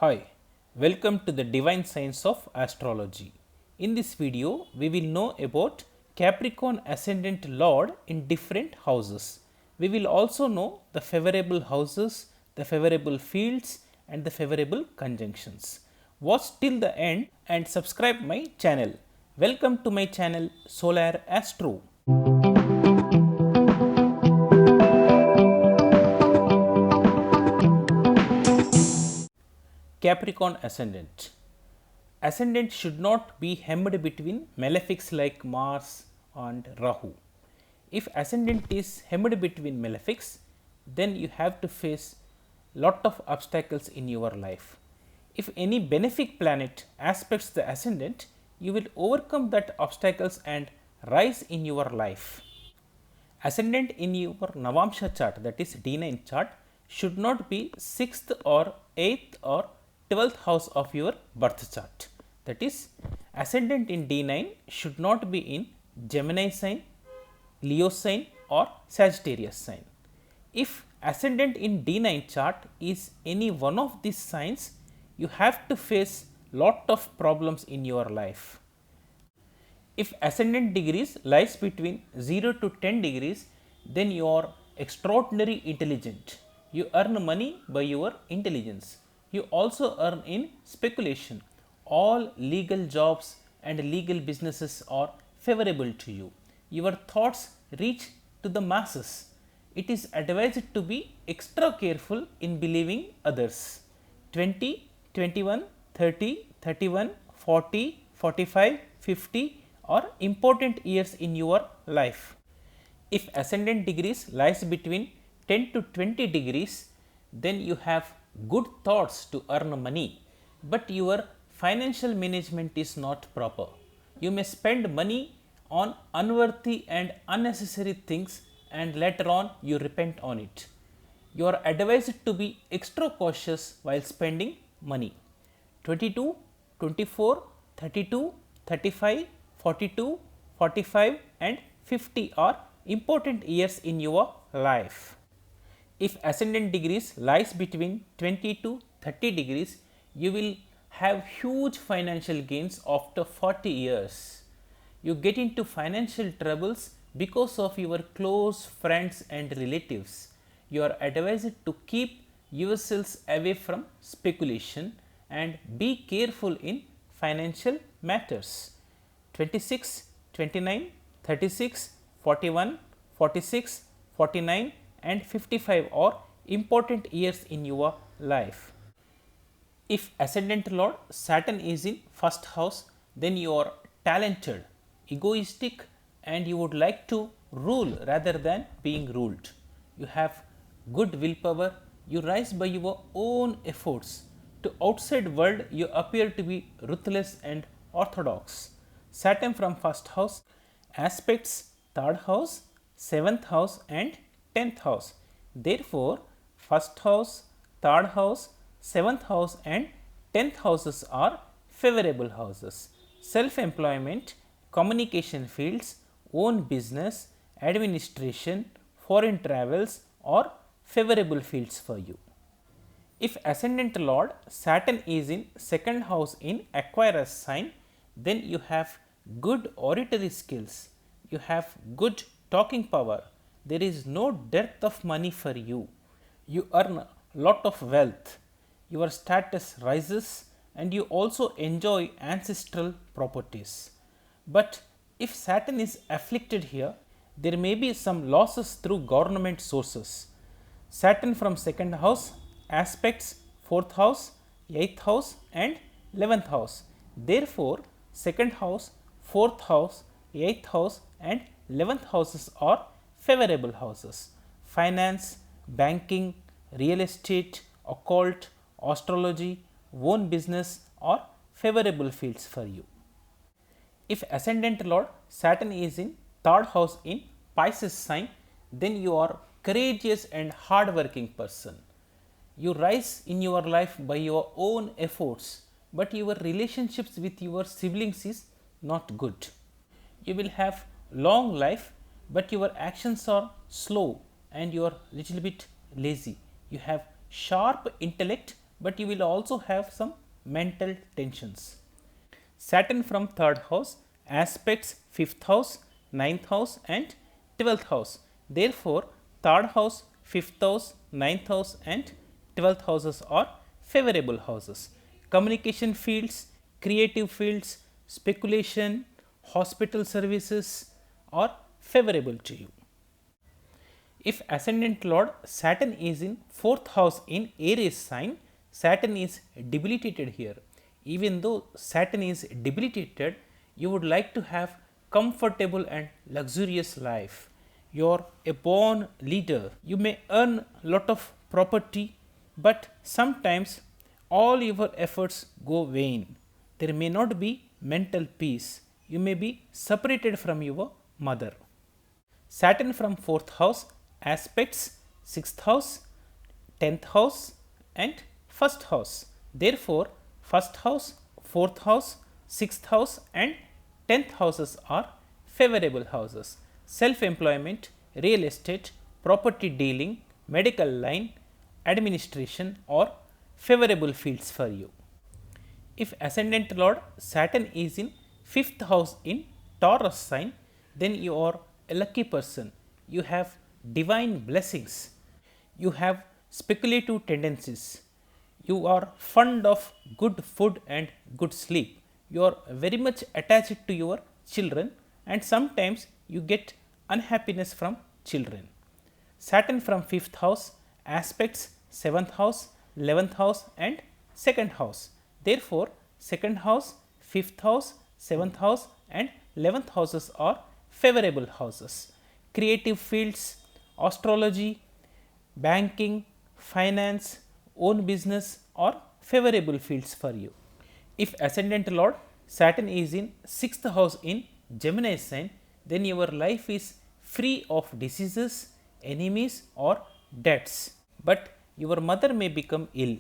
Hi, welcome to the Divine Science of Astrology. In this video, we will know about Capricorn Ascendant Lord in different houses. We will also know the favorable houses, the favorable fields and the favorable conjunctions. Watch till the end and subscribe my channel. Welcome to my channel Solar Astro. Capricorn Ascendant. Ascendant should not be hemmed between malefics like Mars and Rahu. If ascendant is hemmed between malefics, then you have to face lot of obstacles in your life. If any benefic planet aspects the ascendant, you will overcome that obstacles and rise in your life. Ascendant in your Navamsha chart, that is D9 chart, should not be 6th or 8th or 12th house of your birth chart. That is, ascendant in D9 should not be in Gemini sign, Leo sign or Sagittarius sign. If ascendant in D9 chart is any one of these signs, you have to face lot of problems in your life. If ascendant degrees lies between 0 to 10 degrees, then you are extraordinary intelligent. You earn money by your intelligence. You also earn in speculation. All legal jobs and legal businesses are favorable to you. Your thoughts reach to the masses. It is advised to be extra careful in believing others. 20, 21, 30, 31, 40, 45, 50 are important years in your life. If ascendant degrees lies between 10 to 20 degrees, then you have good thoughts to earn money, but your financial management is not proper. You may spend money on unworthy and unnecessary things and later on you repent on it. You are advised to be extra cautious while spending money. 22, 24, 32, 35, 42, 45 and 50 are important years in your life. If ascendant degrees lies between 20 to 30 degrees, you will have huge financial gains after 40 years. You get into financial troubles because of your close friends and relatives. You are advised to keep yourselves away from speculation and be careful in financial matters. 26, 29, 36, 41, 46, 49 and 55 are important years in your life. If ascendant lord Saturn is in first house, then you are talented, egoistic and you would like to rule rather than being ruled. You have good willpower, you rise by your own efforts. To outside world you appear to be ruthless and orthodox. Saturn from first house aspects third house, 7th house and 10th house. Therefore, first house, third house, 7th house and 10th houses are favorable houses. Self-employment, communication fields, own business, administration, foreign travels are favorable fields for you. If ascendant lord Saturn is in second house in Aquarius sign, then you have good oratory skills, you have good talking power, there is no dearth of money for you, you earn lot of wealth, your status rises and you also enjoy ancestral properties. But if Saturn is afflicted here, there may be some losses through government sources. Saturn from second house aspects 4th house, 8th house and 11th house. Therefore, second house, 4th house, 8th house and 11th houses are favorable houses. Finance, banking, real estate, occult, astrology, own business are favorable fields for you. If ascendant lord Saturn is in third house in Pisces sign, then you are courageous and hardworking person. You rise in your life by your own efforts, but your relationships with your siblings is not good. You will have long life, but your actions are slow and you are little bit lazy. You have sharp intellect, but you will also have some mental tensions. Saturn from 3rd house aspects 5th house, 9th house and 12th house. Therefore, 3rd house, 5th house, 9th house and 12th houses are favorable houses. Communication fields, creative fields, speculation, hospital services are favorable to you. If ascendant lord Saturn is in 4th house in Aries sign, Saturn is debilitated here. Even though Saturn is debilitated, you would like to have comfortable and luxurious life. You are a born leader. You may earn lot of property, but sometimes all your efforts go vain. There may not be mental peace. You may be separated from your mother. Saturn from 4th house aspects 6th house, 10th house and 1st house. Therefore, 1st house, 4th house, 6th house and 10th houses are favorable houses. Self-employment, real estate, property dealing, medical line, administration are favorable fields for you. If ascendant lord Saturn is in 5th house in Taurus sign, then you are a lucky person. You have divine blessings. You have speculative tendencies. You are fond of good food and good sleep. You are very much attached to your children and sometimes you get unhappiness from children. Saturn from 5th house aspects 7th house, 11th house and 2nd house. Therefore, 2nd house, 5th house, 7th house and 11th houses are favorable houses. Creative fields, astrology, banking, finance, own business are favorable fields for you. If ascendant lord Saturn is in 6th house in Gemini sign, then your life is free of diseases, enemies or debts. But your mother may become ill.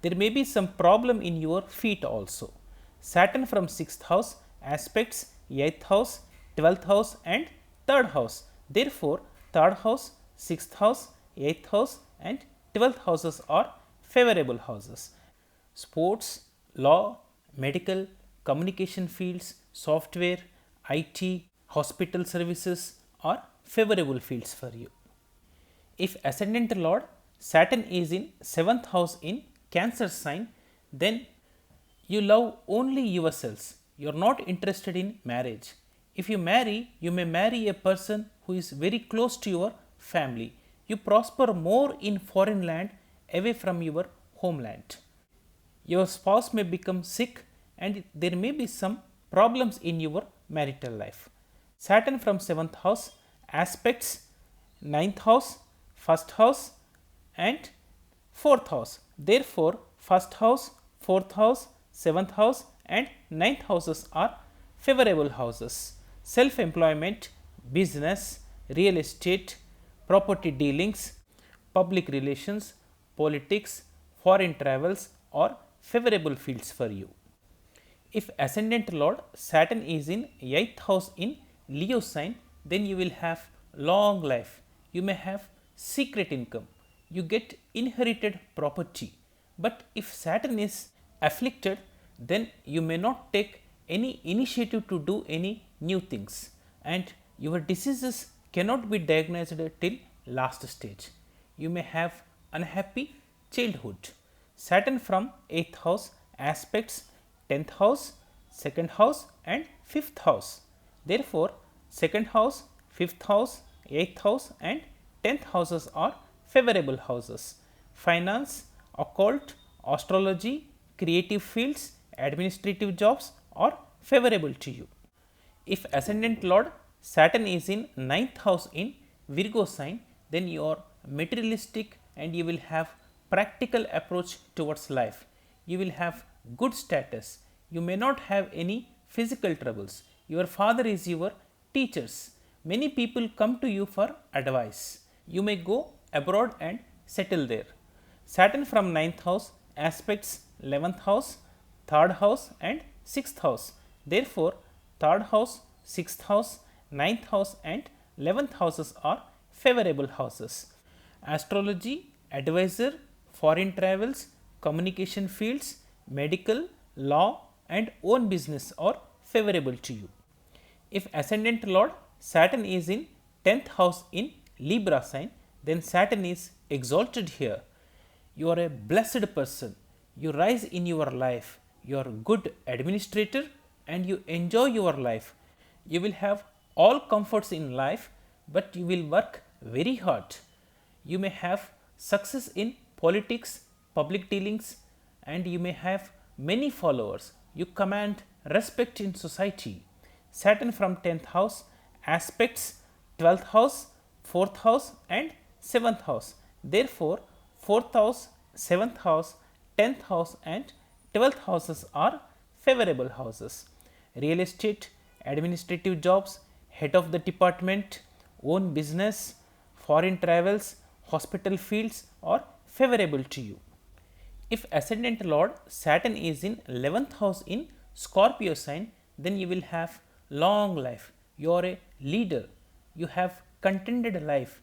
There may be some problem in your feet also. Saturn from 6th house aspects 8th house, 12th house and 3rd house. Therefore, 3rd house, 6th house, 8th house and 12th houses are favorable houses. Sports, law, medical, communication fields, software, IT, hospital services are favorable fields for you. If ascendant lord Saturn is in 7th house in Cancer sign, then you love only yourselves. You are not interested in marriage. If you marry, you may marry a person who is very close to your family. You prosper more in foreign land away from your homeland. Your spouse may become sick and there may be some problems in your marital life. Saturn from 7th house aspects 9th house, 1st house and 4th house. Therefore, 1st house, 4th house, 7th house and 9th houses are favorable houses. Self-employment, business, real estate, property dealings, public relations, politics, foreign travels are favorable fields for you. If ascendant lord Saturn is in 8th house in Leo sign, then you will have long life. You may have secret income. You get inherited property. But if Saturn is afflicted, then you may not take any initiative to do any new things and your diseases cannot be diagnosed till last stage. You may have unhappy childhood. Saturn from 8th house aspects 10th house, 2nd house and 5th house. Therefore, 2nd house, 5th house, 8th house and 10th houses are favorable houses. Finance, occult, astrology, creative fields, administrative jobs are favorable to you. If ascendant lord Saturn is in 9th house in Virgo sign, then you are materialistic and you will have practical approach towards life. You will have good status. You may not have any physical troubles. Your father is your teachers. Many people come to you for advice. You may go abroad and settle there. Saturn from 9th house aspects 11th house, 3rd house and 6th house. Therefore, 3rd house, 6th house, 9th house and 11th houses are favorable houses. Astrology, advisor, foreign travels, communication fields, medical, law and own business are favorable to you. If ascendant lord Saturn is in 10th house in Libra sign, then Saturn is exalted here. You are a blessed person. You rise in your life. You are a good administrator and you enjoy your life. You will have all comforts in life, but you will work very hard. You may have success in politics, public dealings, and you may have many followers. You command respect in society. Saturn from 10th house aspects 12th house, 4th house and 7th house. Therefore, 4th house, 7th house, 10th house and 12th houses are favorable houses. Real estate, administrative jobs, head of the department, own business, foreign travels, hospital fields are favorable to you. If ascendant lord Saturn is in 11th house in Scorpio sign, then you will have long life. You are a leader. You have contented life.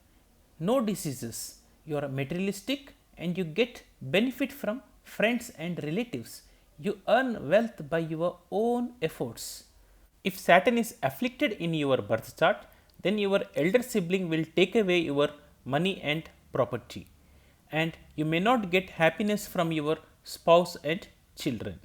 No diseases. You are materialistic and you get benefit from friends and relatives. You earn wealth by your own efforts. If Saturn is afflicted in your birth chart, then your elder sibling will take away your money and property, and you may not get happiness from your spouse and children.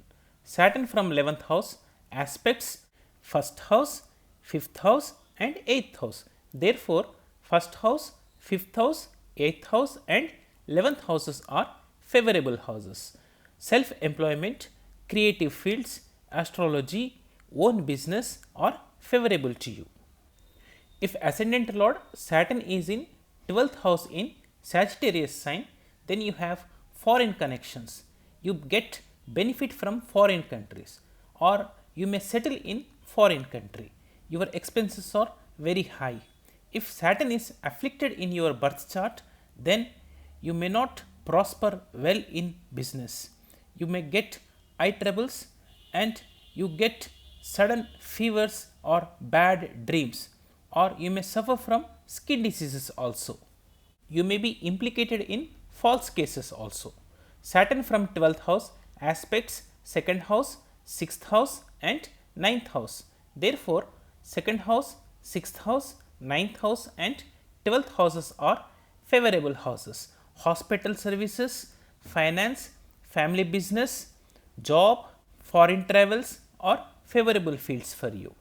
Saturn from 11th house aspects 1st house, 5th house and 8th house. Therefore, 1st house, 5th house, 8th house and 11th houses are favorable houses. Self-employment, creative fields, astrology, own business are favorable to you. If ascendant lord Saturn is in 12th house in Sagittarius sign, then you have foreign connections. You get benefit from foreign countries, or you may settle in foreign country. Your expenses are very high. If Saturn is afflicted in your birth chart, then you may not prosper well in business. You may get eye troubles and you get sudden fevers or bad dreams, or you may suffer from skin diseases also. You may be implicated in false cases also. Saturn from 12th house aspects 2nd house, 6th house and 9th house. Therefore, 2nd house, 6th house, 9th house and 12th houses are favorable houses. Hospital services, finance, family business, job, foreign travels are favorable fields for you.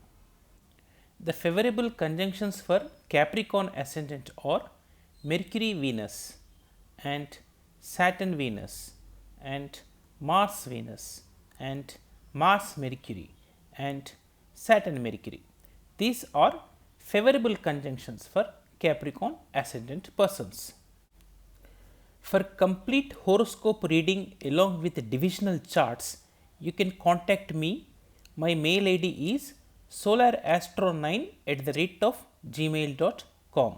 The favorable conjunctions for Capricorn ascendant are Mercury Venus and Saturn Venus and Mars Venus and Mars Mercury and Saturn Mercury. These are favorable conjunctions for Capricorn ascendant persons. For complete horoscope reading along with divisional charts, you can contact me. My mail ID is solarastro9@gmail.com.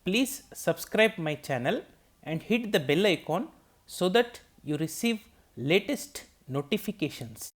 Please subscribe my channel and hit the bell icon so that you receive latest notifications.